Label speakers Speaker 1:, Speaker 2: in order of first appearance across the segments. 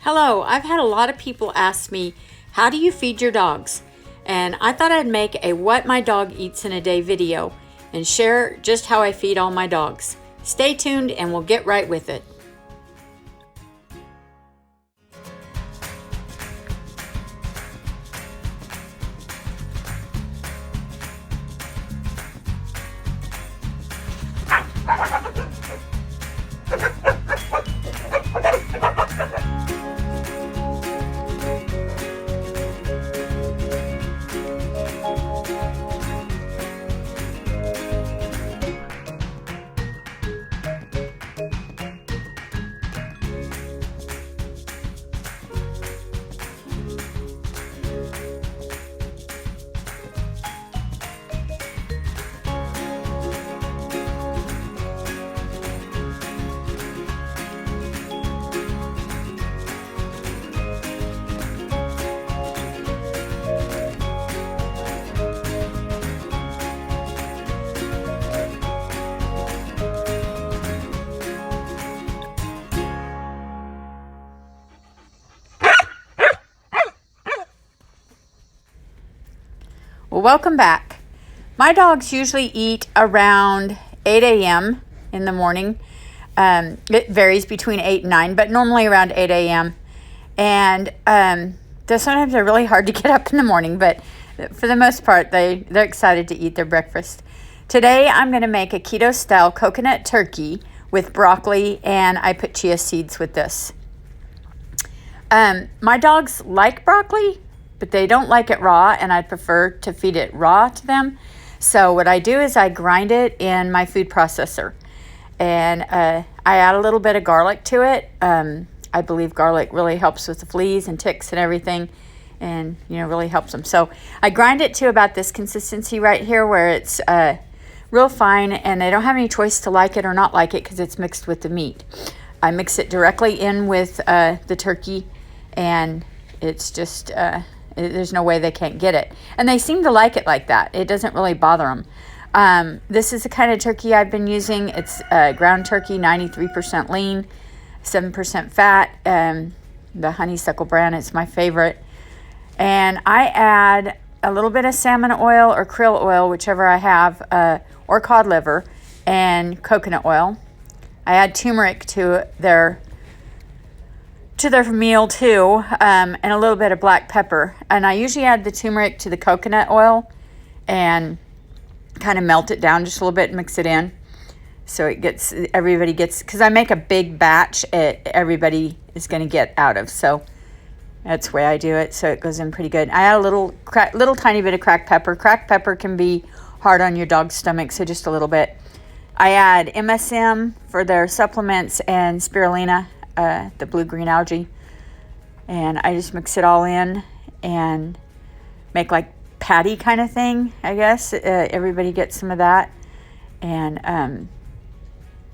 Speaker 1: Hello, I've had a lot of people ask me, how do you feed your dogs? And I thought I'd make a what my dog eats in a day video and share just how I feed all my dogs. Stay tuned and we'll get right with it. Well, welcome back. My dogs usually eat around 8 a.m. in the morning. It varies between 8 and 9, but normally around 8 a.m. And sometimes they're really hard to get up in the morning, but for the most part, they're excited to eat their breakfast. Today, I'm going to make a keto-style coconut turkey with broccoli, and I put chia seeds with this. My dogs like broccoli, but they don't like it raw, and I prefer to feed it raw to them. So what I do is I grind it in my food processor, and I add a little bit of garlic to it. I believe garlic really helps with the fleas and ticks and everything, and really helps them. So I grind it to about this consistency right here, where it's real fine, and they don't have any choice to like it or not like it because it's mixed with the meat. I mix it directly in with the turkey, and it's just there's no way they can't get it. And they seem to like it like that. It doesn't really bother them. This is the kind of turkey I've been using. It's ground turkey, 93% lean, 7% fat. The honeysuckle brand is my favorite. And I add a little bit of salmon oil or krill oil, whichever I have, or cod liver, and coconut oil. I add turmeric to their meal too, and a little bit of black pepper. And I usually add the turmeric to the coconut oil and kind of melt it down just a little bit and mix it in. So everybody gets, because I make a big batch everybody is going to get out of. So that's the way I do it. So it goes in pretty good. I add a little tiny bit of cracked pepper. Cracked pepper can be hard on your dog's stomach, so just a little bit. I add MSM for their supplements and spirulina, the blue-green algae, and I just mix it all in and make like patty kind of thing, I guess. Everybody gets some of that. And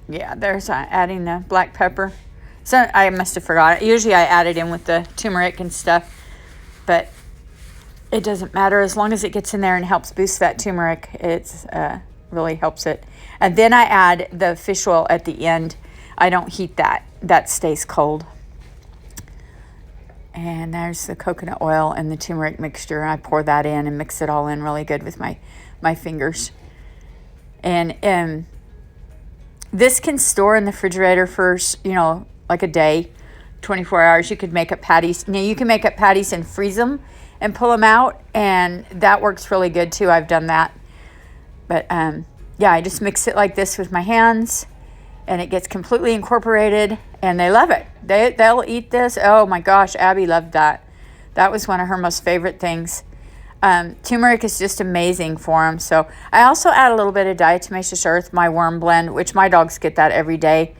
Speaker 1: there's adding the black pepper. So I must have forgot it. Usually I add it in with the turmeric and stuff, but it doesn't matter as long as it gets in there and helps boost that turmeric. It's really helps it. And then I add the fish oil at the end. I don't heat that. That stays cold. And there's the coconut oil and the turmeric mixture. I pour that in and mix it all in really good with my fingers. And this can store in the refrigerator for, like a day, 24 hours. You could make up patties. Now you can make up patties and freeze them and pull them out, and that works really good too. I've done that. But I just mix it like this with my hands, and it gets completely incorporated, and they love it. They'll eat this. Oh my gosh, Abby loved that. That was one of her most favorite things. Turmeric is just amazing for them. So I also add a little bit of diatomaceous earth, my worm blend, which my dogs get that every day.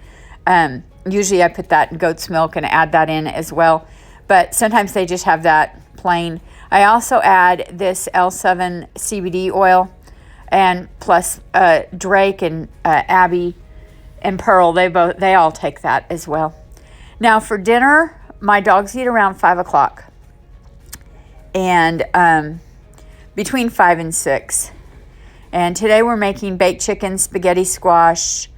Speaker 1: Usually I put that in goat's milk and add that in as well, but sometimes they just have that plain. I also add this L7 CBD oil, and plus Drake and Abby and Pearl, they all take that as well. Now for dinner, my dogs eat around 5 o'clock, and between 5 and 6. And today we're making baked chicken, spaghetti squash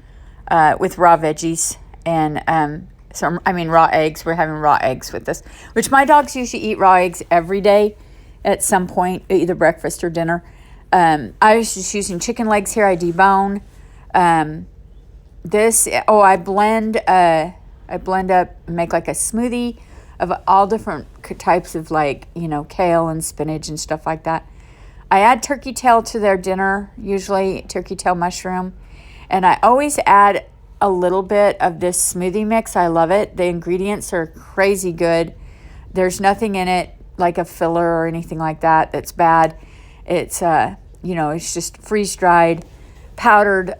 Speaker 1: with raw veggies, and So, I mean, raw eggs. We're having raw eggs with this, which my dogs usually eat raw eggs every day at some point, either breakfast or dinner. I was just using chicken legs here. I debone. I blend up and make like a smoothie of all different types of, like, you know, kale and spinach and stuff like that. I add turkey tail to their dinner, usually turkey tail mushroom. And I always add a little bit of this smoothie mix. I love it. The ingredients are crazy good. There's nothing in it like a filler or anything like that that's bad. It's, you know, it's just freeze-dried, powdered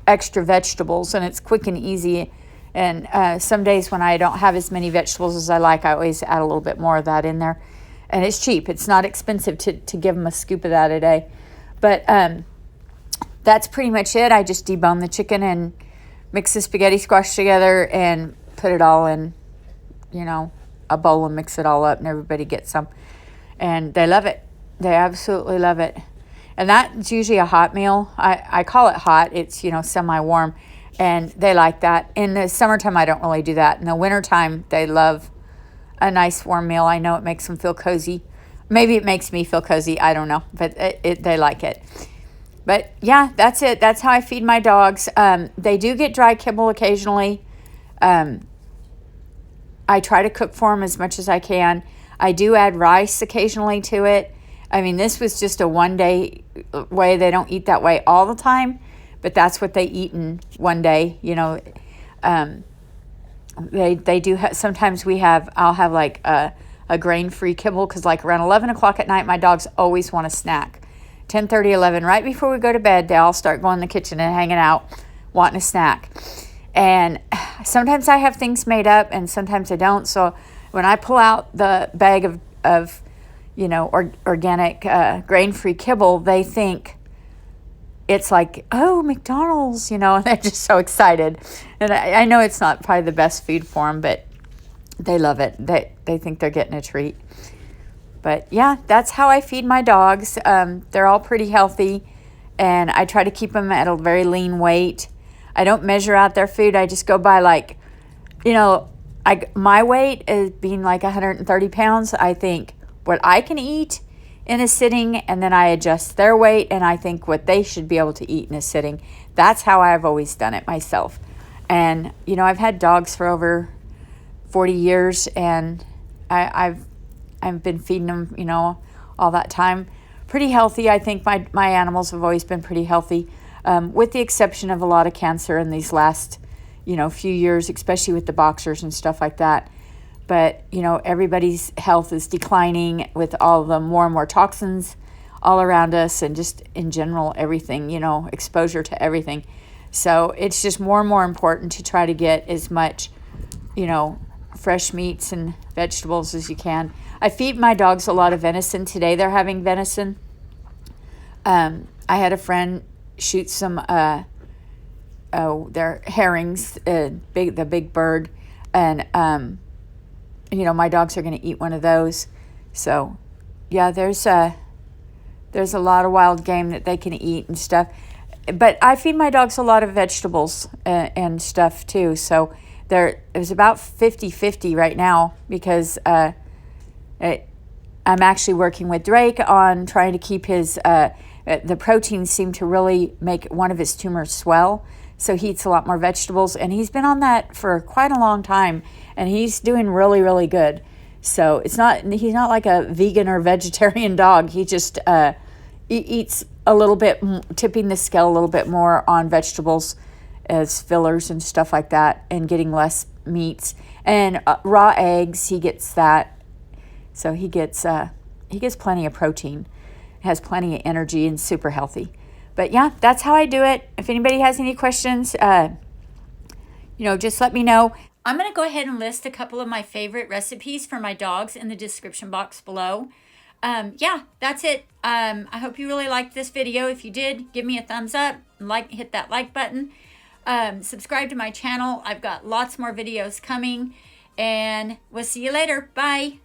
Speaker 1: extra vegetables, and it's quick and easy. And some days when I don't have as many vegetables as I like, I always add a little bit more of that in there. And it's cheap. It's not expensive to give them a scoop of that a day. But that's pretty much it. I just debone the chicken and mix the spaghetti squash together and put it all in, you know, a bowl and mix it all up, and everybody gets some. And they love it. They absolutely love it. And that's usually a hot meal. I call it hot. It's, you know, semi-warm. And they like that. In the summertime, I don't really do that. In the wintertime, they love a nice warm meal. I know it makes them feel cozy. Maybe it makes me feel cozy. I don't know. But they like it. But yeah, that's it. That's how I feed my dogs. They do get dry kibble occasionally. I try to cook for them as much as I can. I do add rice occasionally to it. I mean, this was just a one-day way. They don't eat that way all the time, but that's what they eat in one day. You know, they do. Sometimes I'll have like a grain-free kibble, because like around 11 o'clock at night, my dogs always want a snack. 10:30, 11, right before we go to bed, they all start going in the kitchen and hanging out, wanting a snack. And sometimes I have things made up, and sometimes I don't. So when I pull out the bag of you know, organic grain-free kibble, they think it's like, oh, McDonald's, you know, and they're just so excited. And I know it's not probably the best food for them, but they love it. They think they're getting a treat. But yeah, that's how I feed my dogs. They're all pretty healthy, and I try to keep them at a very lean weight. I don't measure out their food. I just go by, like, you know, my weight is being like 130 pounds. I think what I can eat in a sitting, and then I adjust their weight, and I think what they should be able to eat in a sitting. That's how I've always done it myself. And, you know, I've had dogs for over 40 years, and I've been feeding them, you know, all that time. Pretty healthy. I think my animals have always been pretty healthy, with the exception of a lot of cancer in these last, you know, few years, especially with the boxers and stuff like that. But, you know, everybody's health is declining with all the more and more toxins all around us, and just in general, everything, you know, exposure to everything. So it's just more and more important to try to get as much, you know, fresh meats and vegetables as you can. I feed my dogs a lot of venison. Today they're having venison. I had a friend shoot some, they're herrings, the big bird, and, you know, my dogs are going to eat one of those. So, yeah, there's a lot of wild game that they can eat and stuff. But I feed my dogs a lot of vegetables and stuff too. So it's about 50-50 right now, because I'm actually working with Drake on trying to keep his, the proteins seem to really make one of his tumors swell. So he eats a lot more vegetables, and he's been on that for quite a long time, and he's doing really, really good. So he's not like a vegan or vegetarian dog. He just eats a little bit, tipping the scale a little bit more on vegetables as fillers and stuff like that, and getting less meats and raw eggs. He gets that, so he gets plenty of protein, has plenty of energy, and super healthy. But yeah, that's how I do it. If anybody has any questions, you know, just let me know. I'm going to go ahead and list a couple of my favorite recipes for my dogs in the description box below. Yeah, that's it. I hope you really liked this video. If you did, give me a thumbs up, hit that like button. Subscribe to my channel. I've got lots more videos coming, and we'll see you later. Bye.